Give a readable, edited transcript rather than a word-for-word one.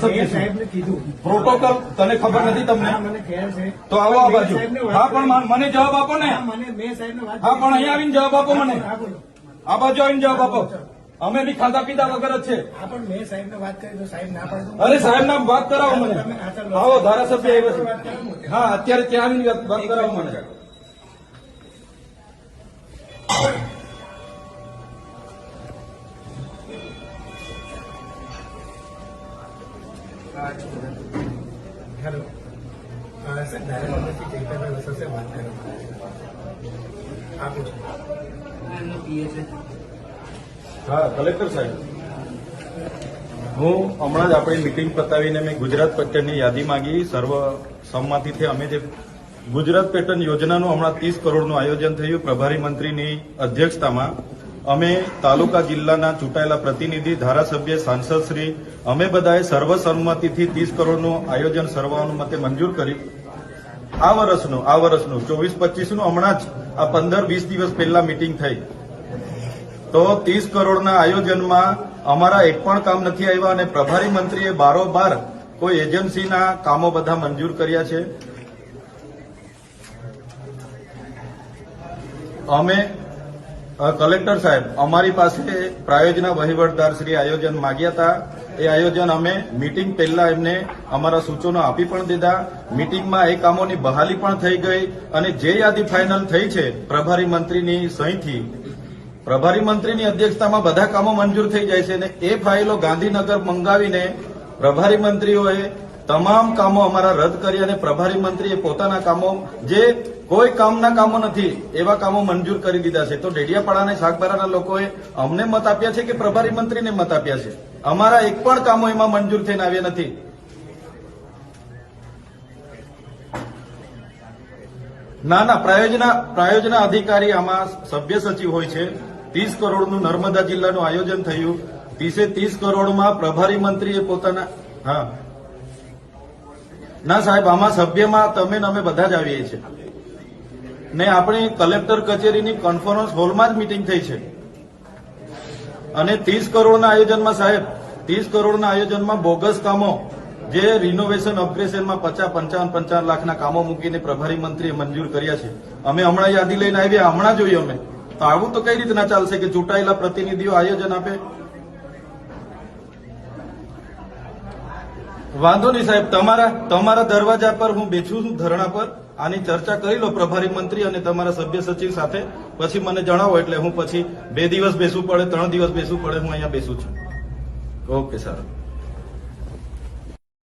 ધારાસભ્ય છું. પ્રોટોકોલ તને ખબર નથી તમને? તો આવો આ બાજુ. હા પણ મને જવાબ આપો ને. હા પણ અહીંયા આવીને જવાબ આપો મને. આ બાજુ આવીને જવાબ આપો. અમે બી ખાધા પીધા વગર જ છે. અરે સાહેબ નામ વાત કરાવો મને. આવો ધારાસભ્ય આવ્યા છે. હા અત્યારે ત્યાં આવીને વાત કરાવો મને. હેલો સર, ધારાસભ્ય ચૈતરભાઈ વસાસે વાત કરો. આપું છું. હા કલેક્ટર સાહેબ, હું હમણાં જ આપણી મીટિંગ પતાવીને મેં ગુજરાત પેટર્નની યાદી માંગી. સર્વ સંમતિથી અમે જે ગુજરાત પેટર્ન યોજનાનું હમણાં 30 કરોડનું આયોજન થયું પ્રભારી મંત્રીની અધ્યક્ષતામાં. અમે તાલુકા જિલ્લાના ચૂંટાયેલા પ્રતિનિધિ, ધારાસભ્ય, સાંસદશ્રી અમે બધાએ સર્વસંમતિથી 30 કરોડનું આયોજન સર્વાનુમતે મંજૂર કરી. આ વર્ષનું 24-25નું હમણાં જ આ 15-20 દિવસ પહેલા મીટિંગ થઈ. તો 30 કરોડના આયોજનમાં અમારા એક પણ કામ નથી આવ્યા અને પ્રભારી મંત્રીએ બારોબાર કોઈ એજન્સીના કામો બધા મંજૂર કર્યા છે. અમે કલેક્ટર સાહેબ, અમારી પાસે પ્રાયોજના વહીવટદાર શ્રી આયોજન માંગ્યા હતા. એ આયોજન અમે મીટિંગ પહેલા એમને અમારા સૂચનો આપી પણ દીધા. મીટિંગમાં એ કામોની બહાલી પણ થઈ ગઈ અને જે યાદી ફાઇનલ થઈ છે પ્રભારી મંત્રીની સહીથી, પ્રભારી મંત્રીની અધ્યક્ષતામાં બધા કામો મંજૂર થઈ જાય છે અને એ ફાઇલો ગાંધીનગર મંગાવીને પ્રભારી મંત્રીઓએ તમામ કામો અમારા રદ કરી અને પ્રભારી મંત્રીએ પોતાના કામો, જે કોઈ કામના કામો નથી એવા કામો મંજૂર કરી દીધા છે. તો ડેડિયાપાડા અને સાગબારાના લોકોએ અમને મત આપ્યા છે કે પ્રભારી મંત્રીને મત આપ્યા છે? અમારા એક પણ કામો એમાં મંજૂર થઈને આવ્યા નથી. ના, પ્રાયોજના અધિકારી આમાં સભ્ય સચિવ હોય છે. 30 કરોડનું નર્મદા જિલ્લાનું આયોજન થયું. 30 કરોડમાં પ્રભારી મંત્રીએ પોતાના, હા ના સાહેબ, આમાં સભ્યમાં તમે ને અમે બધા જ આવીએ છીએ ને આપણી કલેક્ટર કચેરીની કોન્ફરન્સ હોલમાં જ મીટિંગ થઈ છે. અને 30 કરોડના આયોજનમાં સાહેબ, 30 કરોડના આયોજનમાં બોગસ કામો, જે રિનોવેશન અપગ્રેશનમાં 55 લાખના કામો મૂકીને પ્રભારી મંત્રીએ મંજૂર કર્યા છે. અમે હમણાં યાદી લઈને આવ્યા, હમણાં જોયું અમે. તો આવું તો કઈ રીતના ચાલશે કે ચૂંટાયેલા પ્રતિનિધિઓ આયોજન આપે? વાંધો નહીં સાહેબ, તમારા દરવાજા પર હું બેઠું છું ધરણા પર. આની ચર્ચા કરી લો પ્રભારી મંત્રી અને તમારા સભ્ય સચિવ સાથે, પછી મને જણાવો એટલે હું પછી 2 દિવસ બેસવું પડે, 3 દિવસ બેસવું પડે, હું અહીંયા બેસું છું. ઓકે સારું.